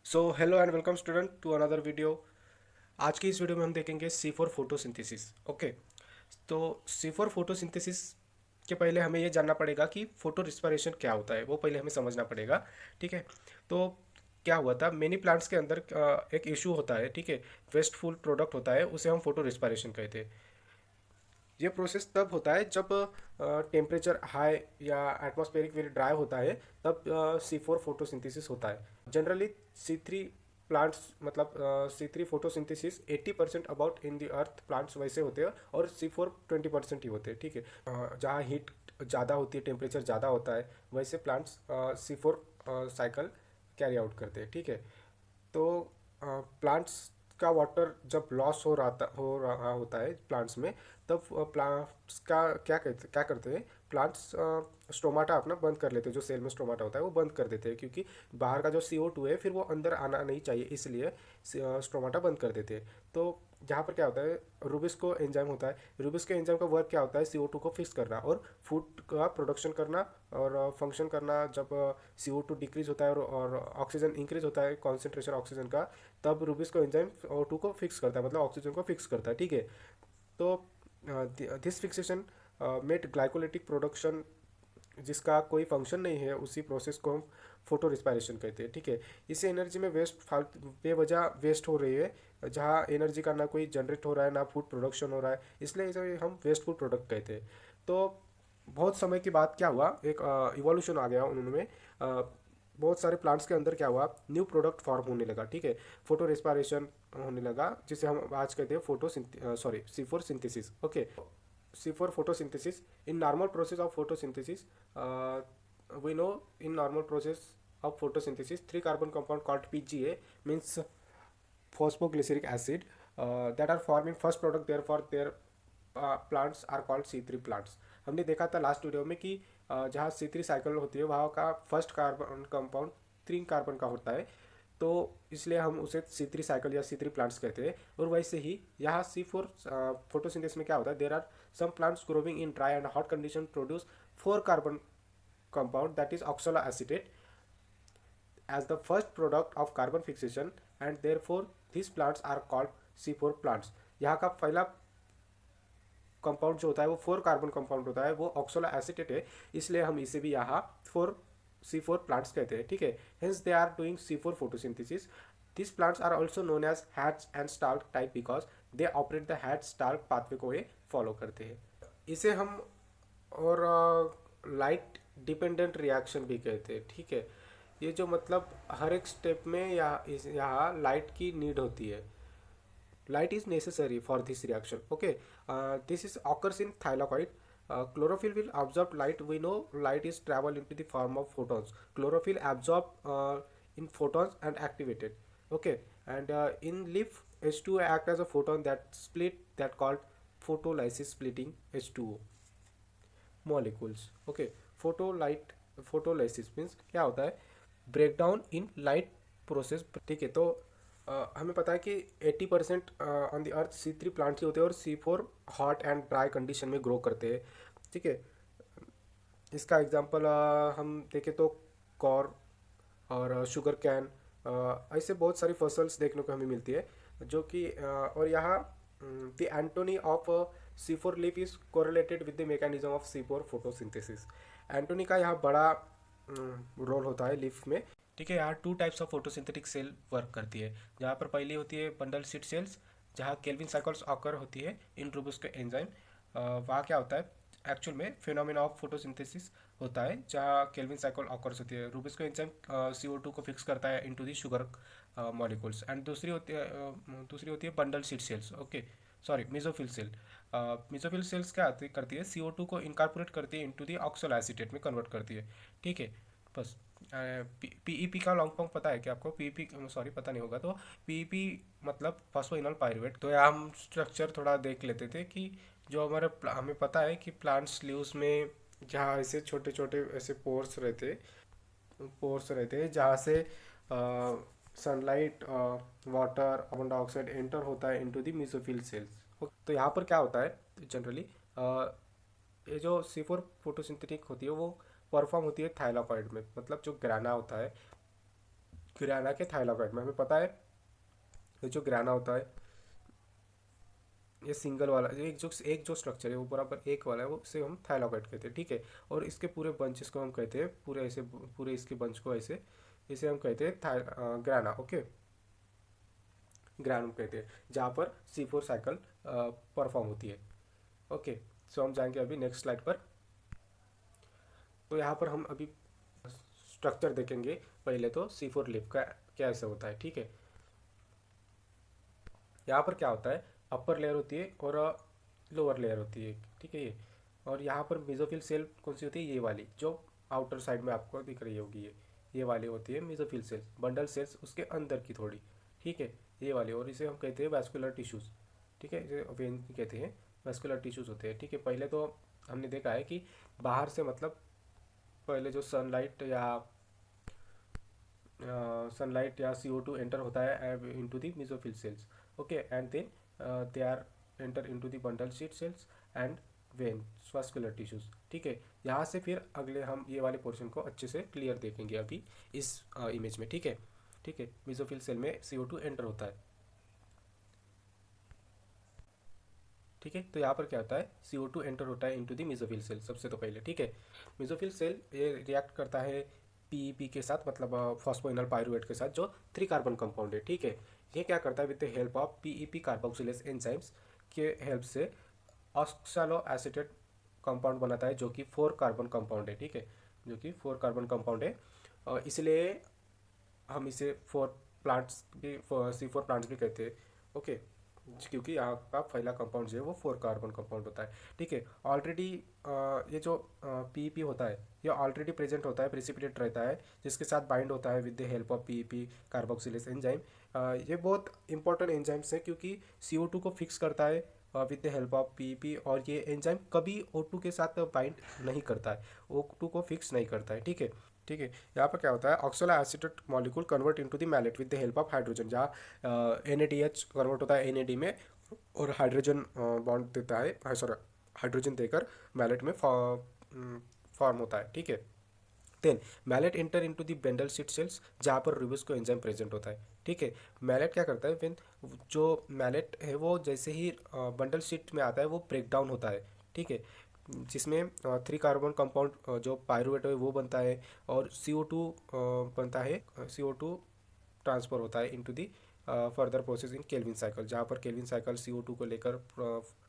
So hello and welcome student to another video. आज की इस वीडियो में हम देखेंगे C4 फोटोसिंथेसिस। ओके, तो C4 फोटोसिंथेसिस के पहले हमें ये जानना पड़ेगा कि फोटो रिस्पिरेशन क्या होता है, वो पहले हमें समझना पड़ेगा। ठीक है, तो क्या हुआ था, मेनी प्लांट्स के अंदर एक इशू होता है। ठीक है, वेस्टफुल प्रोडक्ट होता है, उसे हम फोटो रिस्पिरेशन कहते हैं। ये प्रोसेस तब होता है जब टेम्परेचर हाई या एटमॉस्फेरिक वेरी ड्राई होता है, तब C4 फोटोसिंथेसिस होता है। जनरली C3 प्लांट्स, मतलब C3 photosynthesis 80% about in the earth plants वैसे होते हैं, और C4 20% ही होते हैं। ठीक है, जहाँ हीट ज़्यादा होती है, टेम्परेचर ज़्यादा होता है, वैसे plants C4 cycle carry out करते हैं। ठीक है, तो प्लांट्स का वाटर जब लॉस हो रहा होता है प्लांट्स में, तब प्लांट्स का क्या करते हैं, प्लांट्स स्टोमाटा अपना बंद कर लेते हैं। जो सेल में स्टोमाटा होता है वो बंद कर देते हैं, क्योंकि बाहर का जो CO2 है फिर वो अंदर आना नहीं चाहिए, इसलिए स्टोमाटा बंद कर देते हैं। तो जहाँ पर क्या होता है, रूबिस्को एंजाइम होता है। रूबिस्को एंजाइम का वर्क क्या होता है, CO2 को फिक्स करना और फूड का प्रोडक्शन करना और फंक्शन करना। जब CO2 डिक्रीज होता है और ऑक्सीजन इंक्रीज होता है, कॉन्सेंट्रेशन ऑक्सीजन का, तब रूबिस्को एंजाइम O2 को फिक्स करता है, मतलब ऑक्सीजन को फिक्स करता है। ठीक है, तो this fixation made glycolytic production, जिसका कोई फंक्शन नहीं है, उसी प्रोसेस को हम फोटो रिस्पायरेशन कहते हैं। ठीक है, इससे एनर्जी में वेस्ट फालतू बेवजह वेस्ट हो रही है, जहाँ एनर्जी का ना कोई जनरेट हो रहा है ना फूड प्रोडक्शन हो रहा है, इसलिए इसे हम वेस्टफुल प्रोडक्ट कहते हैं। तो बहुत समय के बाद क्या हुआ, एक इवोल्यूशन आ गया उन्होंने। बहुत सारे प्लांट्स के अंदर क्या हुआ, न्यू प्रोडक्ट फॉर्म होने लगा। ठीक है, फोटो रिस्पायरेशन होने लगा, जिसे हम आज कहते हैं C4 synthesis. Okay, C4 photosynthesis. In normal process of photosynthesis, uh, we know in normal process of photosynthesis, three carbon compound called PGA, means phosphoglyceric acid, that are formed in first product, therefore their plants are called C3 plants. हमने देखा था last video में कि जहाँ C3 cycle होती है, वहाँ का फर्स्ट कार्बन कंपाउंड 3 कार्बन का होता है, तो इसलिए हम उसे C3 साइकिल या C3 प्लांट्स कहते हैं। और वैसे ही यहाँ C4 फोटोसिंथेसिस में क्या होता है, there are some plants growing in dry and hot condition produce 4 carbon compound, that is oxaloacetate, as the first product of carbon fixation, and therefore these plants are called C4 plants. यहाँ का पहला compound जो होता है वो 4 carbon compound होता है, वो ऑक्सोला एसिटेट है, इसलिए हम इसे भी यहाँ 4 C4 प्लांट्स कहते हैं। ठीक है, hence they are doing C4 photosynthesis. This plants are also known as Hatch and Slack type, because they operate the Hatch Slack pathway को ये फॉलो करते हैं। इसे हम और लाइट डिपेंडेंट रिएक्शन भी कहते हैं। ठीक है, ये जो मतलब हर एक स्टेप में यहाँ लाइट की नीड होती है, light is necessary for this reaction. Okay, this is occurs in thylakoid. Chlorophyll will absorb light. We know light is travel into the form of photons. Chlorophyll absorb in photons and activated. Okay, and in leaf, H2O act as a photon that split, that called photolysis splitting H2O molecules. Okay, photolight photolysis means क्या होता है, break down in light process. ठीक है, तो हमें पता है कि 80% on the earth C3 plants ही होते हैं, और C4 hot and dry condition में ग्रो करते हैं। ठीक है, इसका एग्जांपल हम देखें तो कॉर्न और शुगर कैन, ऐसे बहुत सारी फसल्स देखने को हमें मिलती है, जो कि और यहाँ the anatomy of C4 leaf is correlated with the mechanism of C4 photosynthesis. Anatomy का यहाँ बड़ा रोल होता है लीफ में। ठीक है, यहाँ 2 types of photosynthetic cell work करती है, जहाँ पर पहली होती है बंडल सीट सेल्स, जहाँ केल्विन साइकिल्स ऑकर होती है इन रूबुस्को एंजाइम। वहाँ क्या होता है, एक्चुअल में फिनोमेना ऑफ फोटोसिंथेसिस होता है, जहाँ केल्विन साइकिल ऑकर्स होती है। रूबिस्को एंजाइम CO2 को फिक्स करता है into the sugar molecules. And दूसरी होती है bundle sheath cells. Okay, sorry, mesophyll cell. Mesophyll cells क्या करती है, CO2 को इनकारपोरेट करती है इनटू दी ऑक्सोलाइसिटेट में कन्वर्ट करती है। ठीक है, बस। PEP का लॉन्ग फॉर्म पता है कि आपको, PEP, सॉरी पता नहीं होगा तो, PEP मतलब फॉस्फोइनोल पायरुवेट। तो यहाँ हम स्ट्रक्चर थोड़ा देख लेते थे कि जो हमें पता है कि प्लांट्स लीव्स में जहाँ ऐसे छोटे छोटे ऐसे पोर्स रहते हैं जहाँ से sunlight, water, carbon dioxide enter होता है इनटू द मेसोफिल सेल्स। तो यहाँ पर क्या होता है जनरली, ये जो C4 फोटोसिंथेटिक होती है वो परफॉर्म होती है थाइलाकॉइड में, मतलब जो ग्राना होता है ग्राना के थाइलाकॉइड में हमें पता है ये जो ग्राना होता है ये सिंगल वाला एक जो स्ट्रक्चर है वो बराबर एक वाला है, वो उसे हम थाइलाकॉइड कहते हैं, ठीक है। और इसके पूरे बंचेस को हम कहते हैं, पूरे ऐसे पूरे इसके बंच को ऐसे इसे हम कहते हैं ग्राना, ओके, ग्रानम कहते हैं, जहाँ पर C4 साइकिल परफॉर्म होती है, ओके। सो हम जाएंगे अभी नेक्स्ट स्लाइड पर। तो यहाँ पर हम अभी स्ट्रक्चर देखेंगे। पहले तो C4 लिप का क्या ऐसा होता है, ठीक है। यहाँ पर क्या होता है, अपर लेयर होती है और लोअर लेयर होती है, ठीक है ये। और यहाँ पर मेसोफिल सेल कौन सी होती है, ये वाली जो आउटर साइड में आपको दिख रही होगी, ये वाली होती है मेसोफिल सेल्स। बंडल सेल्स उसके अंदर की थोड़ी, ठीक है, ये वाली। और इसे हम कहते हैं वैस्कुलर टिश्यूज़, ठीक है, इसे वेन कहते हैं, वैस्कुलर टिश्यूज़ होते हैं, ठीक है। पहले तो हमने देखा है कि बाहर से मतलब पहले जो सनलाइट या CO2 एंटर होता है into the mesophyll cells, okay, and then they are enter into the bundle sheath cells and veins vascular tissues, ठीक है। यहाँ से फिर अगले हम ये वाले पोर्शन को अच्छे से क्लियर देखेंगे अभी इस इमेज में, ठीक है, ठीक है। मेसोफिल सेल में CO2 एंटर होता है, ठीक है। तो यहाँ पर क्या होता है, CO2 एंटर होता है इनटू द मेसोफिल सेल सबसे तो पहले, ठीक है। मेसोफिल सेल ये रिएक्ट करता है PEP के साथ, मतलब फॉस्फोइनल पायरुवेट के साथ, जो 3 कार्बन कंपाउंड है, ठीक है। ये क्या करता है, with the help of PEP carboxylase enzymes के हेल्प से ऑक्सालो एसिटेट कंपाउंड बनाता है, जो कि 4 कार्बन कंपाउंड है, ठीक है, जो कि 4 कार्बन कंपाउंड है। इसलिए हम इसे 4 प्लांट्स भी, C4 प्लांट्स भी कहते हैं, ओके, क्योंकि यहाँ का पहला कंपाउंड जो है वो 4 कार्बन कंपाउंड होता है, ठीक है। ऑलरेडी ये जो PEP होता है ये ऑलरेडी प्रेजेंट होता है, प्रेसिपिटेट रहता है, जिसके साथ बाइंड होता है with the help of PEP carboxylase enzyme. ये बहुत इंपॉर्टेंट एंजाइम्स है क्योंकि CO2 को फिक्स करता है with the help of PEP, और ये एंजाइम कभी O2 के साथ बाइंड नहीं करता है, O2 को फिक्स नहीं करता है, ठीक है, ठीक है। यहाँ पर क्या होता है, oxalo acetate molecule convert into the malate with the help of hydrogen, जहाँ NADH कन्वर्ट होता है NAD में और हाइड्रोजन बॉन्ड देता है, सॉरी, हाइड्रोजन देकर मैलेट में फॉर्म होता है, ठीक है। Then malate enter into the bundle sheath cells, जहाँ पर रिबोस्को एंजाइम प्रेजेंट होता है, ठीक है। मैलेट क्या करता है, व्हेन जो मैलेट है वो जैसे ही बंडल शीट में आता है वो ब्रेक डाउन होता है, ठीक है, जिसमें 3 कार्बन कंपाउंड जो पायरुवेट है वो बनता है, और CO2 बनता है, CO2 ट्रांसफर होता है into the further process in Calvin cycle, जहाँ पर केल्विन साइकिल CO2 को लेकर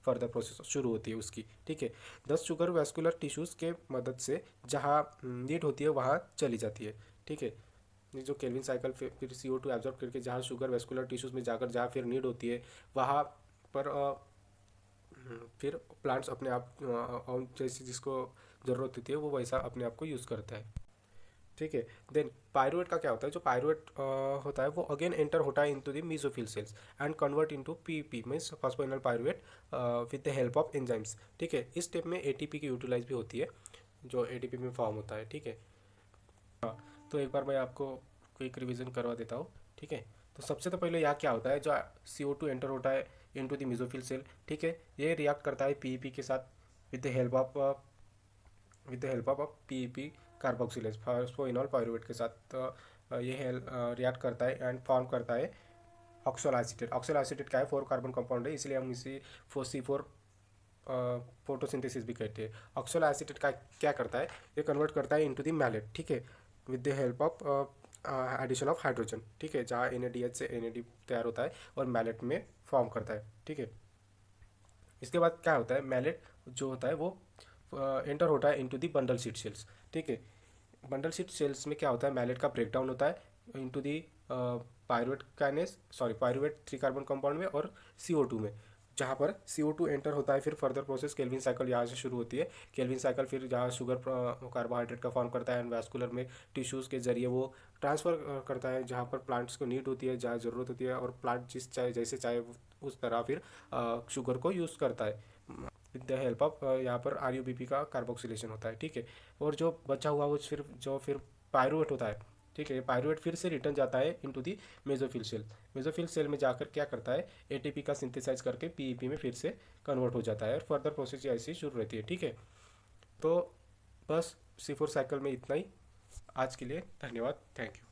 फर्दर प्रोसेस शुरू होती है उसकी, ठीक है। 10 शुगर वैस्कुलर टिश्यूज़ के मदद से जहाँ नीड होती है वहाँ चली जाती है, ठीक है। ये जो केल्विन साइकिल फिर CO2 एब्जॉर्ब करके जहाँ शुगर वैस्कुलर टिश्यूज़ में जाकर जहाँ फिर नीड होती है वहाँ पर फिर प्लांट्स अपने आप जैसे जिसको ज़रूरत होती है वो वैसा अपने आप को यूज़ करता है, ठीक है। देन पायरुवेट का क्या होता है, जो पायरुवेट होता है वो अगेन एंटर होता है into the mesophyll cells and convert into PEP means phosphoenol pyruvate with the help of enzymes, ठीक है। इस स्टेप में ATP की यूटिलाइज भी होती है, जो ATP में फॉर्म होता है, ठीक है। हाँ, तो एक बार मैं आपको क्विक रिवीजन करवा देता हूँ, ठीक है। तो सबसे तो पहले यहाँ क्या होता है, जो CO2 एंटर होता है इनटू द मेसोफिल सेल, ठीक है, ये रिएक्ट करता है PEP के साथ with the help of PEP carboxylase phosphoenol pyruvate के साथ। तो ये रिएक्ट करता है एंड फॉर्म करता है ऑक्सलो एसिटेट। ऑक्सलो एसिटेट क्या है, 4 कार्बन कंपाउंड है, इसलिए हम इसे C4 फोटोसिंथेसिस भी कहते हैं। ऑक्सलो एसिटेट का क्या करता है, ये कन्वर्ट करता है इनटू द मैलेट, ठीक है, with the help of addition of hydrogen, ठीक है, जहाँ NADH से NAD तैयार होता है और मैलेट में फॉर्म करता है, ठीक है। इसके बाद क्या होता है, मैलेट जो होता है वो एंटर होता है इनटू दी बंडल शीट सेल्स, ठीक है। बंडल शीट सेल्स में क्या होता है, मैलेट का ब्रेकडाउन होता है इनटू दी पायरुवेट 3 कार्बन कंपाउंड में और CO2 में, जहाँ पर CO2 एंटर होता है, फिर फर्दर प्रोसेस केल्विन साइकिल यहाँ से शुरू होती है। केल्विन साइकिल फिर जहाँ शुगर कार्बोहाइड्रेट का फॉर्म करता है एंड वैस्कुलर में टिश्यूज़ के जरिए वो ट्रांसफ़र करता है जहाँ पर प्लांट्स को नीड होती है, जहाँ ज़रूरत होती है, और प्लांट जैसे चाहे उस तरह फिर शुगर को यूज़ करता है विद द हेल्प ऑफ यहाँ पर RUBP का कार्बोक्सिलेशन होता है, ठीक है। और जो बचा हुआ वो फिर पायरुवेट होता है, ठीक है। पायरुवेट फिर से रिटर्न जाता है into the mesophyll cell. Mesophyll cell में जाकर क्या करता है, ATP का सिंथेसाइज करके PEP में फिर से कन्वर्ट हो जाता है और फर्दर प्रोसेस ऐसी शुरू रहती है, ठीक है। तो बस C4 साइकिल में इतना ही आज के लिए, धन्यवाद, थैंक यू।